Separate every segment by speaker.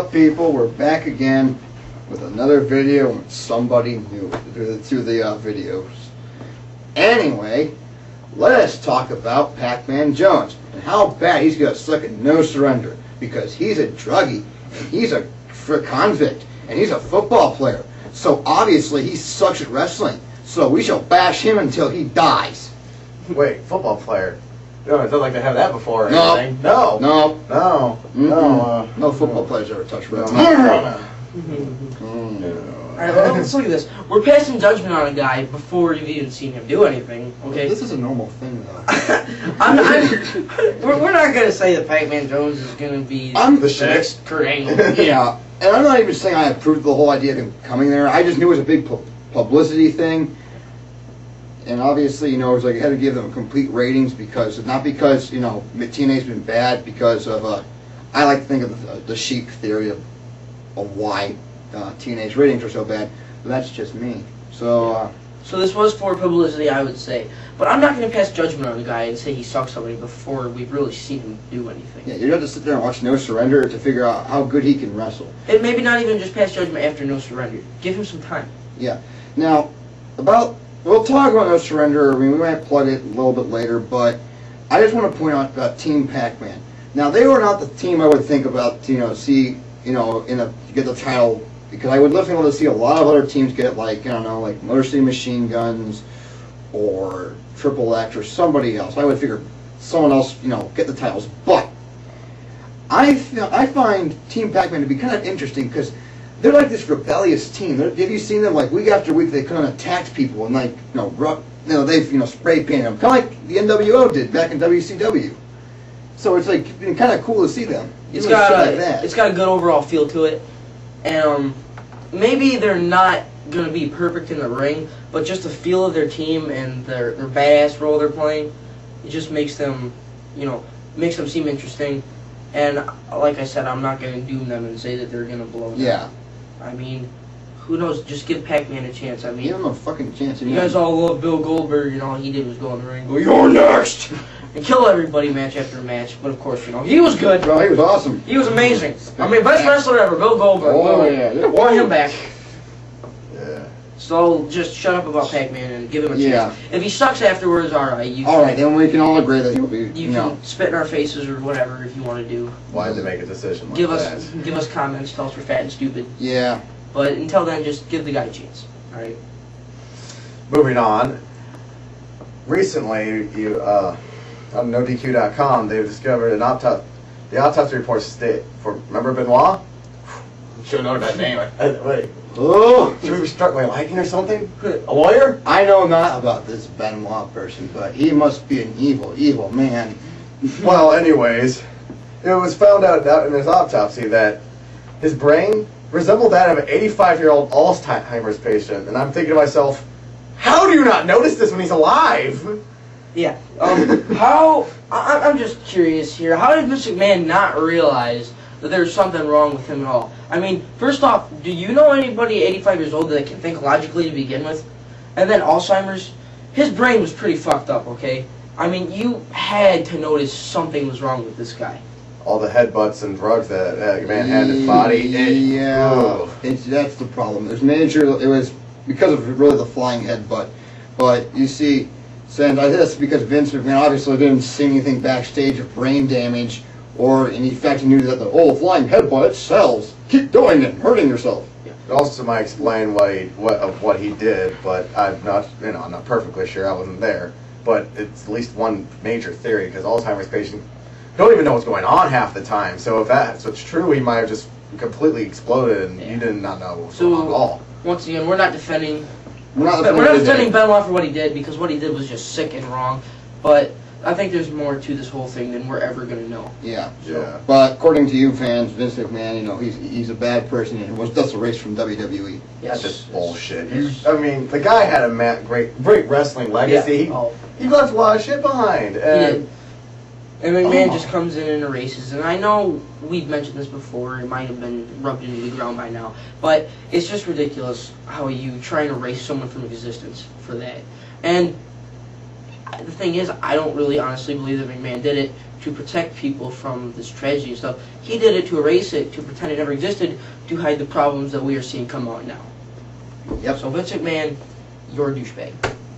Speaker 1: up, people? We're back again with another video with somebody new through the videos. Anyway, let us talk about Pac-Man Jones and how bad he's got stuck in no surrender, because he's a druggie and he's a convict and he's a football player. So obviously he sucks at wrestling. So we shall bash him until he dies.
Speaker 2: Wait, football player? No, it doesn't like to have that before or
Speaker 1: No.
Speaker 2: anything. No.
Speaker 1: No.
Speaker 2: No.
Speaker 1: No. No football players ever touch wrestling.
Speaker 2: No.
Speaker 3: Alright, well, let's look at this. We're passing judgment on a guy before you've even seen him do anything, okay?
Speaker 1: This is a normal thing, though.
Speaker 3: We're not going to say that Pac-Man Jones is going to be
Speaker 2: the
Speaker 3: next Kurt Angle.
Speaker 1: Yeah, and I'm not even saying I approved the whole idea of him coming there. I just knew it was a big publicity thing. And obviously, you know, it was like I had to give them complete ratings because, not because, you know, TNA's been bad, because of, I like to think of the sheep theory of why TNA's ratings are so bad, but that's just me. So,
Speaker 3: So this was for publicity, I would say. But I'm not going to pass judgment on the guy and say he sucks somebody before we've really seen him do anything.
Speaker 1: yeah, you have to sit there and watch No Surrender to figure out how good he can wrestle.
Speaker 3: And maybe not even just pass judgment after No Surrender. Give him some time.
Speaker 1: Yeah. Now, we'll talk about No Surrender. I mean, we might plug it a little bit later, but I just want to point out about Team Pac-Man. Now, they were not the team I would think about to, get the title, because I would love to be able to see a lot of other teams get, like, I don't know, like Motor City Machine Guns or Triple X or somebody else. I would figure someone else, get the titles. But I find Team Pac-Man to be kind of interesting because they're like this rebellious team. Have you seen them, like, week after week? They kind of attack people and, like, they've spray painted them, kind of like the NWO did back in WCW. So it's like been kind of cool to see them.
Speaker 3: It's got a good overall feel to it, and maybe they're not gonna be perfect in the ring, but just the feel of their team and their badass role they're playing, it just makes them, seem interesting. And like I said, I'm not gonna doom them and say that they're gonna blow them.
Speaker 1: Yeah.
Speaker 3: I mean, who knows? Just give Pac-Man a chance. I mean,
Speaker 1: give him a fucking chance.
Speaker 3: You guys all love Bill Goldberg. All he did was go in the ring, go, "You're next," and kill everybody match after match. But of course, he was good.
Speaker 1: Bro, he was awesome.
Speaker 3: He was amazing. I mean, best wrestler ever, Bill Goldberg.
Speaker 1: Oh yeah.
Speaker 3: Want him back.
Speaker 2: Yeah.
Speaker 3: So just shut up about Pac-Man and give him a chance.
Speaker 1: Yeah.
Speaker 3: If he sucks afterwards, all right.
Speaker 1: Then we can all agree that he'll be.
Speaker 3: You can spit in our faces or whatever if you want to do.
Speaker 2: Why did they make a decision like
Speaker 3: give
Speaker 2: that?
Speaker 3: Give us comments. Tell us we're fat and stupid.
Speaker 1: Yeah.
Speaker 3: But until then, just give the guy a chance. All right.
Speaker 2: Moving on. Recently, on NoDQ.com, they've discovered the autopsy report state for, remember Benoit?
Speaker 4: Should know that name.
Speaker 2: Wait.
Speaker 1: Oh.
Speaker 2: Should we be struck by lightning or something? A lawyer?
Speaker 1: I know not about this Benoit person, but he must be an evil, evil man.
Speaker 2: Well, anyways, it was found out in his autopsy that his brain resembled that of an 85-year-old Alzheimer's patient, and I'm thinking to myself, how do you not notice this when he's alive?
Speaker 3: Yeah. I'm just curious here. How did Mr. McMahon not realize that there's something wrong with him at all? I mean, first off, do you know anybody 85 years old that can think logically to begin with? And then Alzheimer's? His brain was pretty fucked up, okay? I mean, you had to notice something was wrong with this guy.
Speaker 2: All the headbutts and drugs that McMahon had in his body.
Speaker 1: That's the problem. It was because of really the flying headbutt. But you see, this because Vince McMahon obviously didn't see anything backstage of brain damage, or in fact he knew that the flying headbutt, it sells. Keep doing it, hurting yourself.
Speaker 2: It also might explain what he did, but I'm not perfectly sure. I wasn't there, but it's at least one major theory, because Alzheimer's patients don't even know what's going on half the time. So if that's what's true, he might have just completely exploded and you did not know what was going on at all.
Speaker 3: Once again, we're not defending Benoit for what he did, because what he did was just sick and wrong. But I think there's more to this whole thing than we're ever going to know.
Speaker 1: Yeah. But according to you fans, Vince McMahon, he's a bad person and was erased from WWE.
Speaker 3: Yes.
Speaker 2: That's just bullshit. I mean, the guy had a great wrestling legacy.
Speaker 3: Yeah.
Speaker 2: He left a lot of shit behind. And
Speaker 3: And McMahon just comes in and erases. And I know we've mentioned this before. It might have been rubbed into the ground by now. But it's just ridiculous how you try and erase someone from existence for that. And the thing is, I don't really honestly believe that McMahon did it to to protect people from this tragedy and stuff. He did it to erase it, to pretend it never existed, to hide the problems that we are seeing come out now.
Speaker 1: Yep.
Speaker 3: So Vince McMahon, you're a douchebag.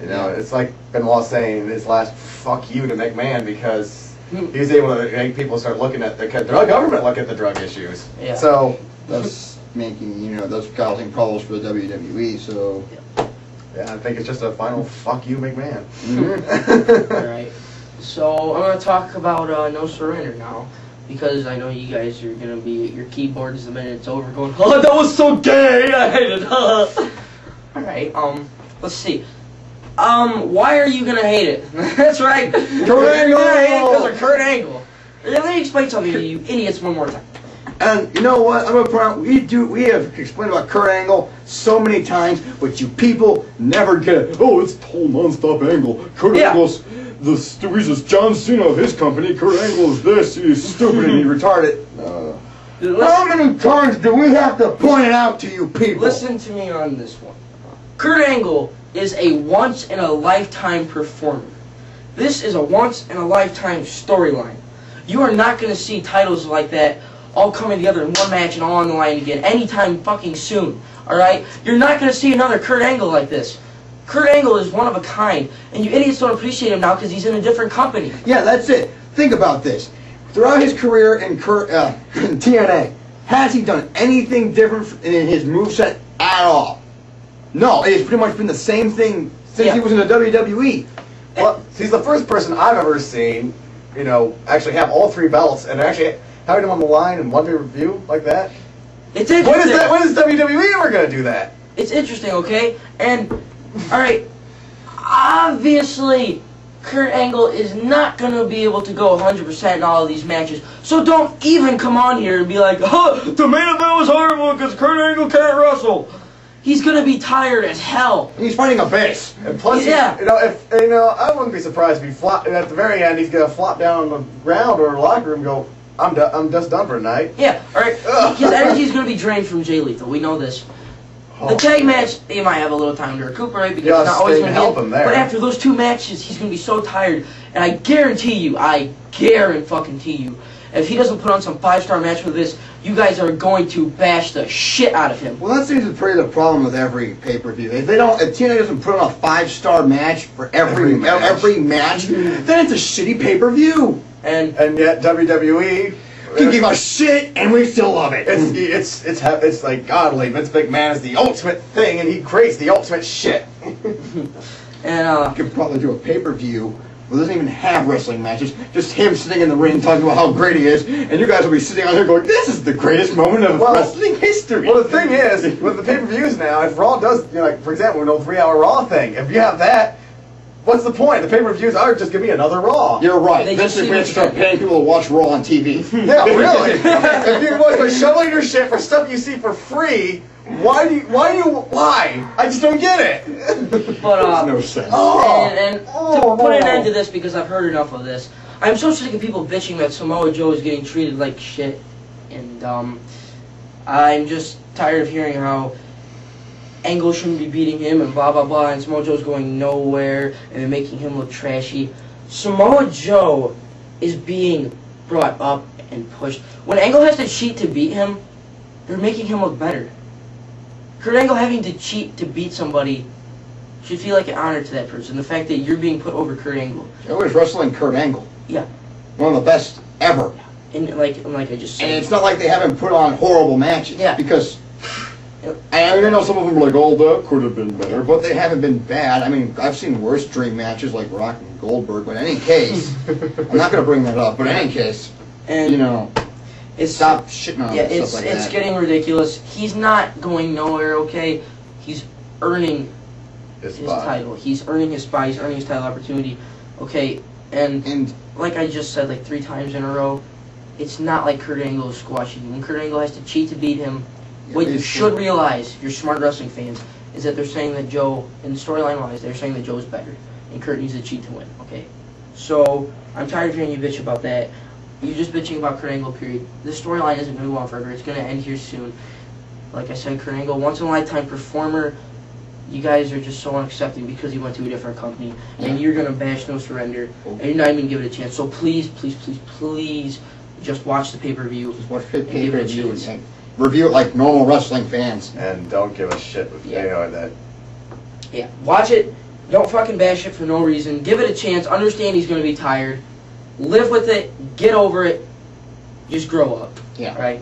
Speaker 2: You know, it's like Benoit saying his last "fuck you" to McMahon because he was able to make people start looking at the government look at the drug issues.
Speaker 3: Yeah.
Speaker 2: So
Speaker 1: That's making, that's causing problems for the WWE, so.
Speaker 2: yeah, I think it's just a final "fuck you" McMahon.
Speaker 3: Alright. So I'm going to talk about No Surrender now. Because I know you guys are going to be at your keyboards the minute it's over going, oh, that was so gay! I hate it! Alright, let's see. Why are you going to hate it? That's right.
Speaker 1: Kurt Angle!
Speaker 3: You're going to hate it because of Kurt Angle. Let me explain something to you idiots one more time.
Speaker 1: And you know what? I'm gonna point out we have explained about Kurt Angle so many times, but you people never get it. Oh, it's total non-stop Angle. Kurt Angle's the reason John Cena of his company. Kurt Angle is this. He's stupid and he's retarded. How many times do we have to point it out to you people?
Speaker 3: Listen to me on this one. Kurt Angle is a once-in-a-lifetime performer. This is a once-in-a-lifetime storyline. You are not going to see titles like that all coming together in one match and all on the line again anytime fucking soon. Alright? You're not going to see another Kurt Angle like this. Kurt Angle is one of a kind, and you idiots don't appreciate him now because he's in a different company.
Speaker 1: Yeah, that's it. Think about this. Throughout his career in TNA, has he done anything different in his moveset at all? No, it's pretty much been the same thing since he was in the WWE.
Speaker 2: Well, he's the first person I've ever seen, actually have all 3 belts and actually having him on the line in one pay-per-view like that.
Speaker 3: It's interesting.
Speaker 2: When is WWE ever going to do that?
Speaker 3: It's interesting, okay? And, alright, obviously, Kurt Angle is not going to be able to go 100% in all of these matches. So don't even come on here and be like, oh, the main event was horrible because Kurt Angle can't wrestle. He's going to be tired as hell.
Speaker 1: He's fighting a base.
Speaker 2: And plus, I wouldn't be surprised if he at the very end, he's going to flop down on the ground or locker room and go, I'm just done for tonight.
Speaker 3: Yeah, alright. His energy is going to be drained from Jay Lethal. We know this. The tag match, he might have a little time to recuperate because it's not always going to
Speaker 2: help him there.
Speaker 3: But after those 2 matches, he's going to be so tired. And I guarantee you, if he doesn't put on some 5-star match with this, you guys are going to bash the shit out of him.
Speaker 1: Well, that seems to be the problem with every pay-per-view. If TNA doesn't put on a 5-star match for every match, then it's a shitty pay-per-view.
Speaker 2: And yet WWE
Speaker 1: can give a shit, and we still love it.
Speaker 2: It's like godly. Vince McMahon is the ultimate thing, and he creates the ultimate shit.
Speaker 1: And you could probably do a pay-per-view where doesn't even have wrestling matches, just him sitting in the ring talking about how great he is, and you guys will be sitting out there going, "This is the greatest moment of wrestling history."
Speaker 2: Well, the thing is, with the pay-per-views now, if Raw does, like for example, an old 3-hour Raw thing, if you have that. What's the point? The pay-per-views are just gonna be another Raw.
Speaker 1: You're right. Vince McMahon should start paying people to watch Raw on TV.
Speaker 2: Yeah, really. If you want to shoveling your shit for stuff you see for free, why? I just don't get it.
Speaker 3: But
Speaker 1: makes no sense.
Speaker 3: To put an end to this, because I've heard enough of this, I'm so sick of people bitching that Samoa Joe is getting treated like shit, and I'm just tired of hearing how Angle shouldn't be beating him and blah blah blah, and Samoa Joe's going nowhere and they're making him look trashy. Samoa Joe is being brought up and pushed. When Angle has to cheat to beat him, they're making him look better. Kurt Angle having to cheat to beat somebody should feel like an honor to that person. The fact that you're being put over Kurt Angle.
Speaker 1: Joe is wrestling Kurt Angle.
Speaker 3: Yeah.
Speaker 1: One of the best ever.
Speaker 3: And like I just said.
Speaker 1: And it's not like they haven't put on horrible matches.
Speaker 3: Yeah.
Speaker 1: Because I know some of them are like, oh, that could have been better, but they haven't been bad. I mean, I've seen worse dream matches like Rock and Goldberg, but in any case, I'm not going to bring that up, but in any case, stop shitting on stuff like that.
Speaker 3: It's getting ridiculous. He's not going nowhere, okay? He's earning his title. He's earning his spot. He's earning his title opportunity, okay? And like I just said like 3 times in a row, it's not like Kurt Angle is squashing him. When Kurt Angle has to cheat to beat him, what you should realize, if you're smart wrestling fans, is that they're saying that Joe, in the storyline-wise, they're saying that Joe's better, and Kurt needs to cheat to win, okay? So, I'm tired of hearing you bitch about that. You're just bitching about Kurt Angle, period. This storyline isn't going to go on forever. It's going to end here soon. Like I said, Kurt Angle, once-in-a-lifetime performer, you guys are just so unaccepting because he went to a different company, and you're gonna bash No Surrender, and you're not even giving it a chance. So please, please, please, please, just watch the pay-per-view.
Speaker 1: Just watch the
Speaker 3: and give it a
Speaker 1: pay-per-view
Speaker 3: chance.
Speaker 1: and review it like normal wrestling fans.
Speaker 2: And don't give a shit with that.
Speaker 3: Yeah, watch it. Don't fucking bash it for no reason. Give it a chance. Understand he's gonna be tired. Live with it. Get over it. Just grow up.
Speaker 1: Yeah.
Speaker 3: Right?